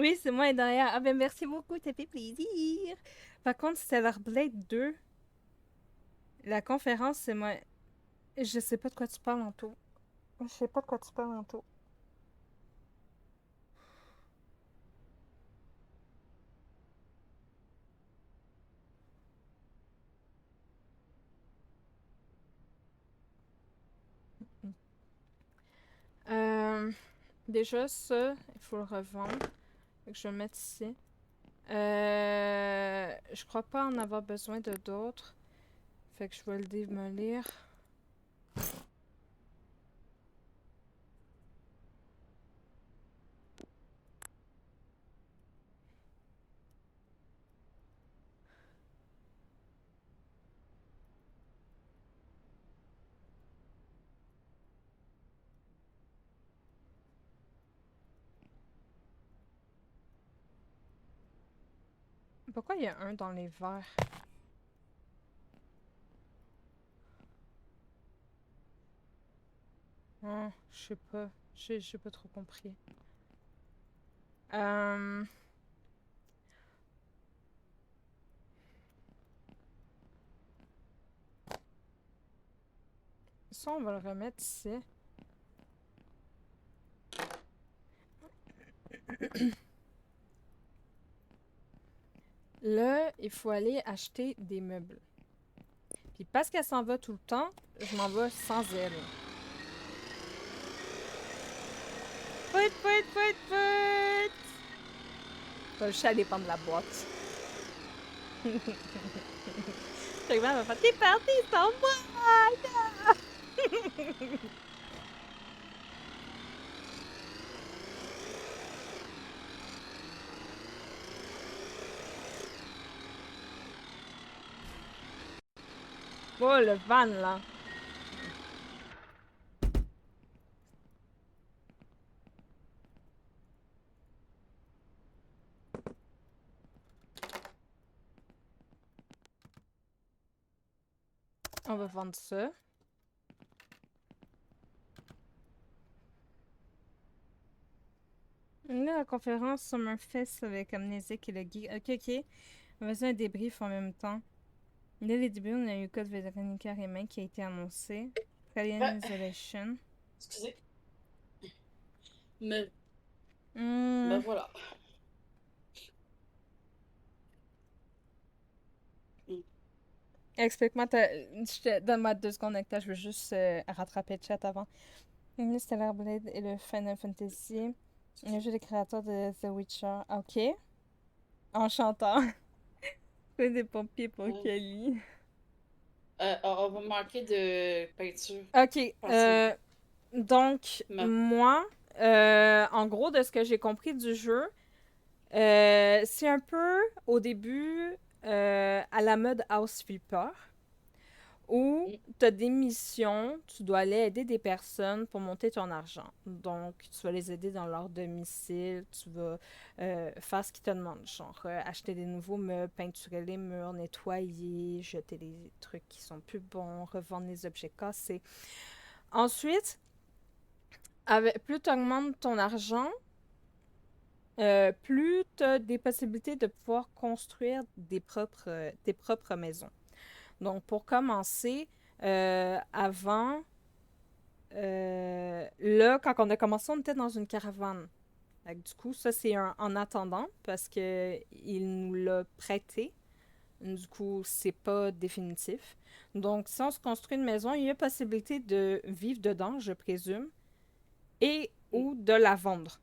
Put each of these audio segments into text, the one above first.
Oui, c'est moi et derrière. Ah ben merci beaucoup, ça fait plaisir. Par contre, Stellar Blade 2, la conférence, c'est moi. Je sais pas de quoi tu parles en tout. Je sais pas de quoi tu parles en tout. Euh, déjà, ça, il faut le revendre. Fait que je vais le mettre ici. Je crois pas en avoir besoin de d'autres. Fait que je vais le démolir. Pourquoi il y a un dans les verres? Je sais pas. J'ai pas trop compris. Euh... Ça, on va le remettre ici. Là, il faut aller acheter des meubles. Puis parce qu'elle s'en va tout le temps, je m'en vais sans elle. Pout, pout, pout, pout! Je vais juste aller prendre la boîte. Fait que elle va faire t'es parti sans moi! Oh, le van là! On va vendre ça. Là, la conférence Summerfest avec Amnésique et le geek. Ok, ok. On va faire un débrief en même temps. Dès le début, on a eu Code Veronica Remake qui a été annoncé. Ouais, Alien Isolation. excusez. Mais ben Hmm. voilà. Mm. Explique-moi, donne-moi 2 secondes avec toi, je veux juste rattraper le chat avant. Le Stellar Blade et le Final Fantasy. Le jeu des créateurs de The Witcher. Ok. Enchanteur. Fais des pompiers pour Mm. Kelly. On va manquer de peinture. Ok. Pensez-y. Donc, Ma- moi, en gros, de ce que j'ai compris du jeu, c'est un peu au début à la mode House Flipper, où mm. tu as des missions, tu dois aller aider des personnes pour monter ton argent. Donc, tu vas les aider dans leur domicile, tu vas faire ce qu'ils te demandent, genre acheter des nouveaux meubles, peinturer les murs, nettoyer, jeter les trucs qui sont plus bons, revendre les objets cassés. Ensuite, plus tu augmentes ton argent, plus tu as des possibilités de pouvoir construire tes propres maisons. Donc, pour commencer, avant, là, quand on a commencé, on était dans une caravane. Fait que du coup, ça, c'est en attendant parce que il nous l'a prêté. Du coup, c'est pas définitif. Donc, si on se construit une maison, il y a possibilité de vivre dedans, je présume, et Mm. ou de la vendre.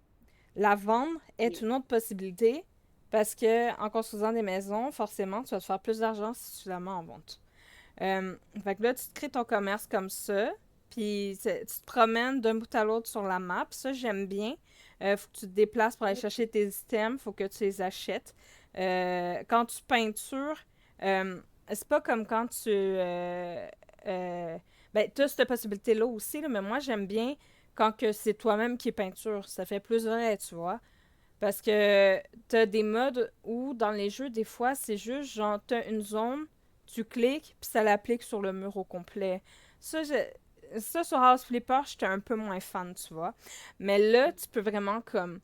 La vendre est Oui. une autre possibilité parce que en construisant des maisons, forcément, tu vas te faire plus d'argent si tu la mets en vente. Fait que là, tu te crées ton commerce comme ça, puis tu te promènes d'un bout à l'autre sur la map. Ça, j'aime bien. Faut que tu te déplaces pour aller chercher tes items, faut que tu les achètes. Quand tu peintures, euh, c'est pas comme quand tu... ben, tu as cette possibilité-là aussi, là, mais moi, j'aime bien quand que c'est toi-même qui peinture. Ça fait plus vrai, tu vois. Parce que t'as des modes où, dans les jeux, des fois, c'est juste genre, t'as une zone, tu cliques, puis ça l'applique sur le mur au complet. Ça, ça sur House Flipper, j'étais un peu moins fan, tu vois. Mais là, tu peux vraiment comme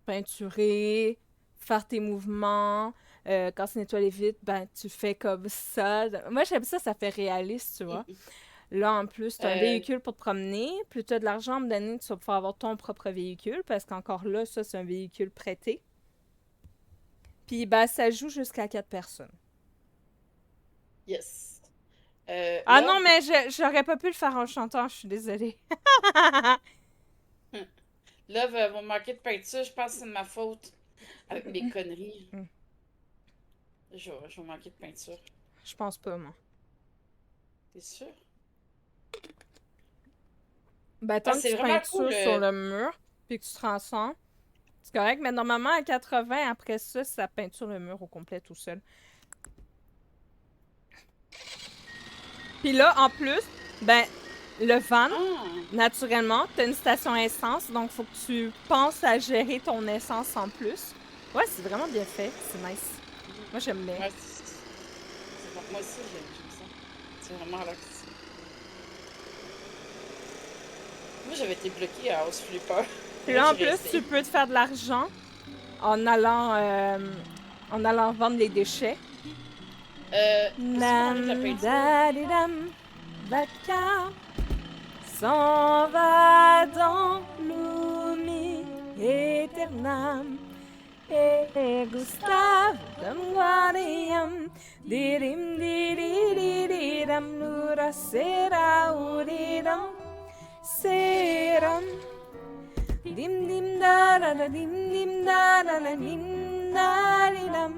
peinturer, faire tes mouvements. Quand c'est nettoyer vite, ben tu fais comme ça. Moi, j'aime ça, ça fait réaliste, tu vois. Mm. Là, en plus, tu as un Euh, véhicule pour te promener. Plus tu as de l'argent à me donner, tu vas pouvoir avoir ton propre véhicule, parce qu'encore là, ça, c'est un véhicule prêté. Puis, ben, ça joue jusqu'à 4 personnes. yes. Ah non, Love, mais j'aurais pas pu le faire en chantant, je suis désolée. Love, mon manquer de peinture, je pense que c'est de ma faute. Avec mes conneries. Hmm, Je vais manquer de peinture. je pense pas, moi. T'es sûr? Ben, Ah, tant que c'est tu vraiment cool. peintures sur le mur, puis que tu transcends, c'est correct. Mais normalement, à 80, après ça, ça peinture le mur au complet tout seul. Puis là, en plus, ben, le van, Ah, naturellement, t'as une station essence, donc faut que tu penses à gérer ton essence en plus. Ouais, c'est vraiment bien fait, c'est nice. Moi, j'aime bien. ouais, moi aussi, j'aime ça. C'est vraiment relaxant. Moi, j'avais été bloquée à House Flipper. Puis Là, là, en j'ai plus, resté. tu peux te faire de l'argent en allant vendre les déchets. Peux-tu me ramener de la Nam, peinture? dadidam, vaca s'en va dans l'oumi éternam. E Gustavo dam guariam, dirim diriram nura sera uriram, seram. Dim dim da da da dim dim da da da dim da di dam.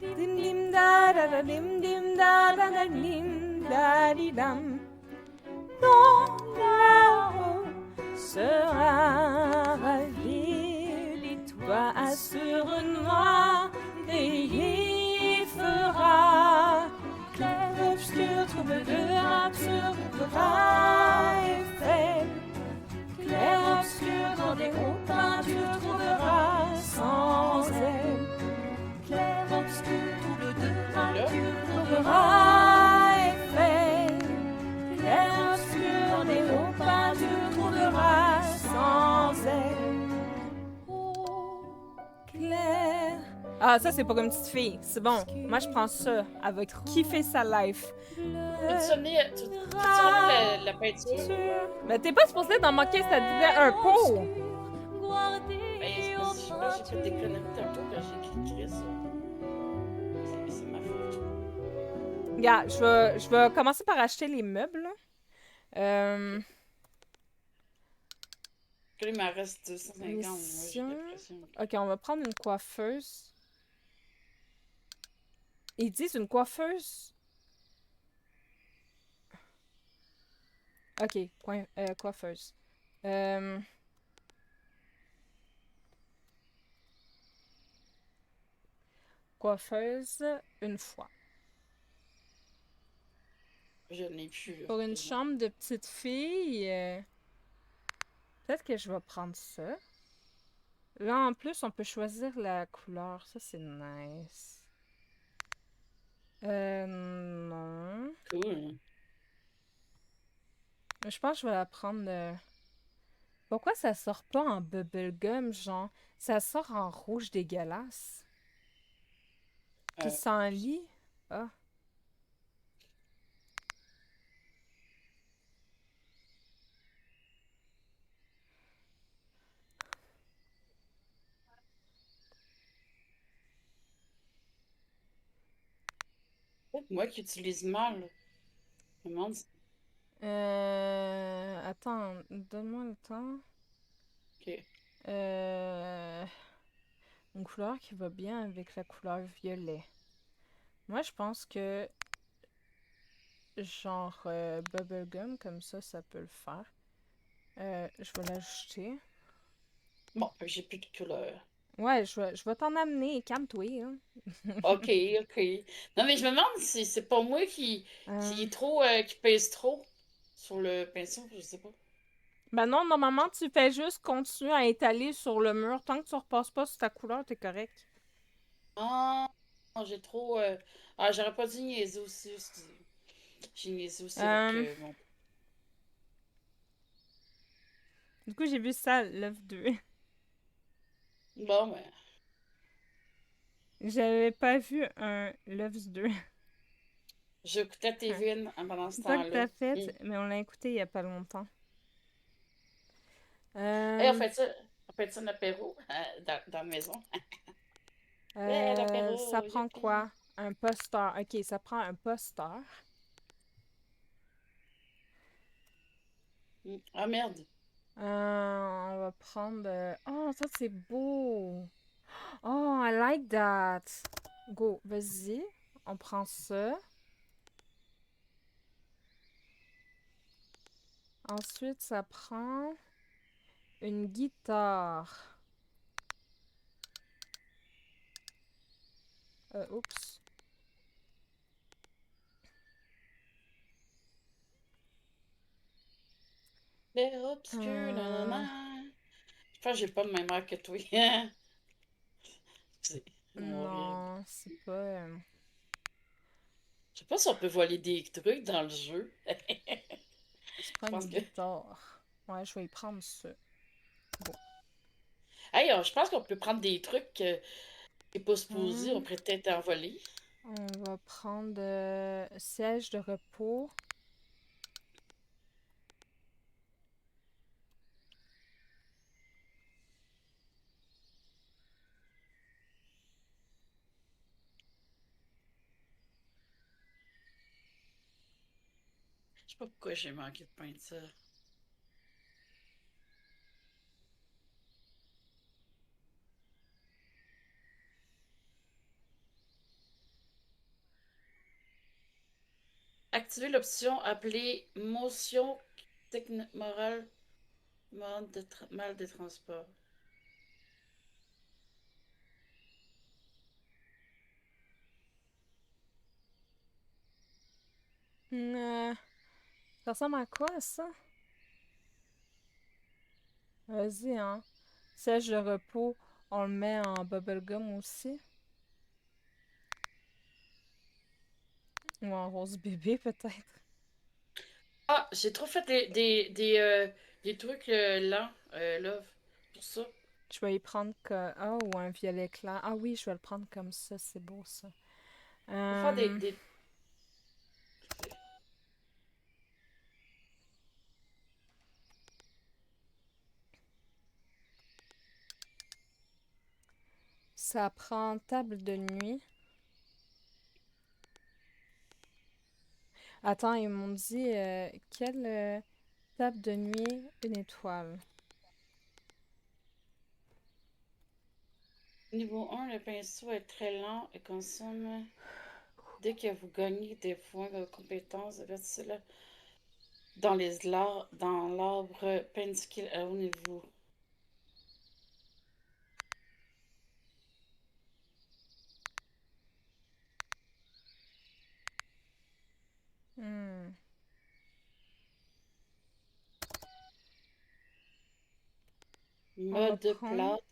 Dim dim da da da dim dim da da da dim da di dam. Non, là-haut sera ravi, toi assure noir et fera clair, obscur, trouble de absurde, trouvera Eiffel. Clair, obscur, dans des hauts peintures, trouvera sans elle. Clair, obscur, trouble de Là? peinture, trouvera Eiffel. Clair, obscur, dans des hauts peintures, trouvera sans elle. Oh, clair. Ah, ça, c'est pour une petite fille. C'est bon. Moi, je prends ça. Elle va kiffer sa life. Peux-tu ramener la peinture? Mais t'es pas supposé d'en manquer, ça disait un pot. Ben, c'est parce que là, j'ai fait des conneries tantôt quand j'ai écrit ça. C'est ma faute. Regarde, je vais commencer par acheter les meubles. Là. Ok. Là, il m'en reste 250. Moi, j'ai Mission. l'impression. Ok, on va prendre une coiffeuse. Ils disent une coiffeuse. Ok, coiffeuse. Euh, coiffeuse, une fois. Je n'ai plus, là. Pour une chambre de petite fille, peut-être que je vais prendre ça. Là, en plus, on peut choisir la couleur. Ça, c'est nice. Non. Cool. Je pense que je vais la prendre. Pourquoi ça sort pas en bubblegum, genre? Ça sort en rouge dégueulasse. Puis Euh, sans lit. Ah. peut-être moi qui utilise mal. Je me demande Attends, donne-moi le temps. Ok. Euh... Une couleur qui va bien avec la couleur violet. Moi, je pense que genre bubblegum, comme ça peut le faire. Je vais l'ajouter. Bon, j'ai plus de couleur. Ouais, je vais t'en amener. Calme-toi, hein. Ok, ok. Non, mais je me demande si c'est pas moi qui Euh, est trop, qui pèse trop sur le pinceau, je sais pas. Ben non, normalement, tu fais juste continuer à étaler sur le mur. Tant que tu repasses pas sur ta couleur, t'es correct. Ah, j'ai trop. Ah, j'aurais pas dû niaiser aussi, excusez. J'ai niaisé aussi avec Euh, mon. du coup, j'ai vu ça, l'œuf 2. Bon, ben, J'avais pas vu un Loves 2. j'écoutais TV pendant ce C'est ça que temps-là. t'as fait, Mm. mais on l'a écouté il y a pas longtemps. Et Euh, on fait ça un apéro dans la maison. Ouais, Ça l'apéro, prend youpi. quoi? Un poster. Ok, ça prend un poster. Mm. Ah merde. On va prendre. Oh, ça c'est beau! Oh, I like that! Go, vas-y. On prend ça. Ensuite, ça prend une guitare. Oups. L'air obscur, Euh, nanana. Je pense que j'ai pas le même air que toi. C'est horrible. non, c'est pas. Je sais pas si on peut voler des trucs dans le jeu. C'est Je pas pense une que. guitare. Ouais, je vais y prendre ça. Go. Hey, je pense qu'on peut prendre des trucs qui n'est pas supposé. On Hum, pourrait peut-être en voler. on va prendre siège de repos. Je sais pas pourquoi j'ai manqué de peindre ça. Activer l'option appelée motion morale mal de transport. Euh, Ça ressemble à quoi ça? Vas-y, hein. Siège de repos, on le met en bubblegum aussi. Ou en rose bébé, peut-être. Ah, j'ai trop fait des trucs lents, là, pour ça. Je vais y prendre que. Ah, ou un violet clair. Ah oui, je vais le prendre comme ça. C'est beau, ça. Faut faire Euh, Ça prend table de nuit. Attends, ils m'ont dit quelle table de nuit, une étoile. Niveau 1, le pinceau est très lent et consomme. Dès que vous gagnez des points de compétence, avertissez-le dans l'arbre Penskill à haut niveau. Hmm. On va Mode prendre. plâtre.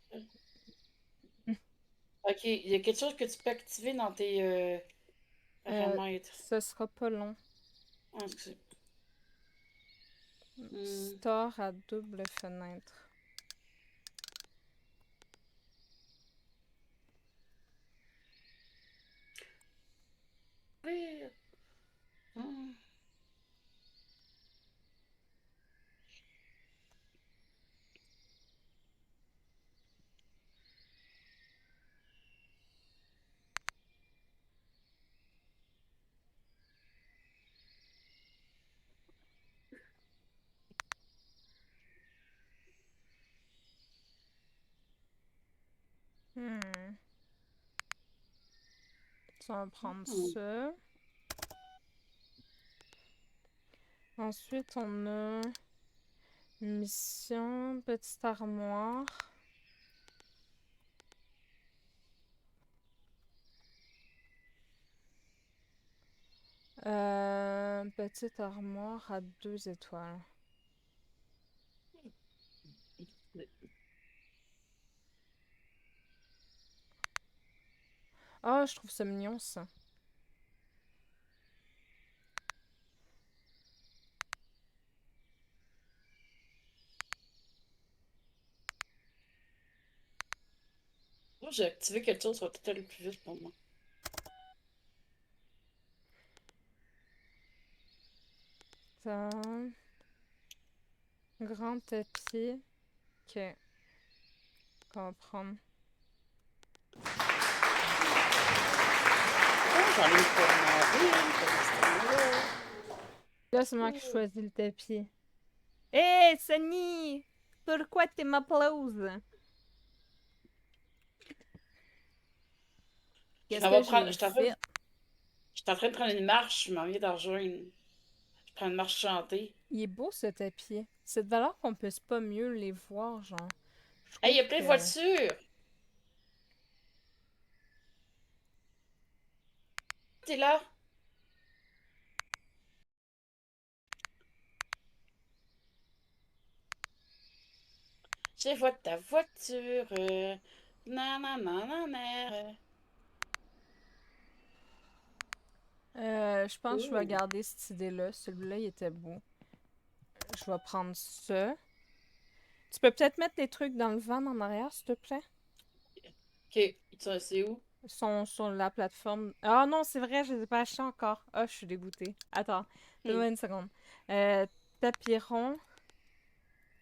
Ok, il y a quelque chose que tu peux activer dans tes paramètres. Ce sera pas long. Ah, excusez. Hmm. Store à double fenêtre. Oui. Hmm. Hmm. Ça, on va prendre Hmm. ça. Ensuite, on a mission, petite armoire. Petite armoire à 2 étoiles. Ah, je trouve ça mignon, ça. Moi, j'ai activé quelque chose, ça va peut-être aller plus vite pour moi. T'as un grand tapis. Ok, qu'on va prendre. Oh, j'en ai une pour demander. Là, c'est moi qui choisis le tapis. Hé, Sunny! Pourquoi tu m'applauses? Je Qu'est-ce m'en que vais prendre. j'ai fait? Je suis en train de prendre une marche, je m'en viens d'en rejoindre. Je prends une marche chantée. Il est beau ce tapis. C'est de valeur qu'on puisse pas mieux les voir, genre. Je Hey, il y trouve a plein de que. voitures! T'es là? Je vois ta voiture. Nanana. Je pense que je vais Ouh. garder cette idée-là. Celui-là, il était beau. Je vais prendre ça. Tu peux peut-être mettre les trucs dans le van en arrière, s'il te plaît? Ok, c'est où? Ils sont sur la plateforme. Ah non, c'est vrai, je les ai pas achetés encore. Ah, je suis dégoûtée. Attends, Hmm. donne-moi une seconde. Euh, Tapis rond.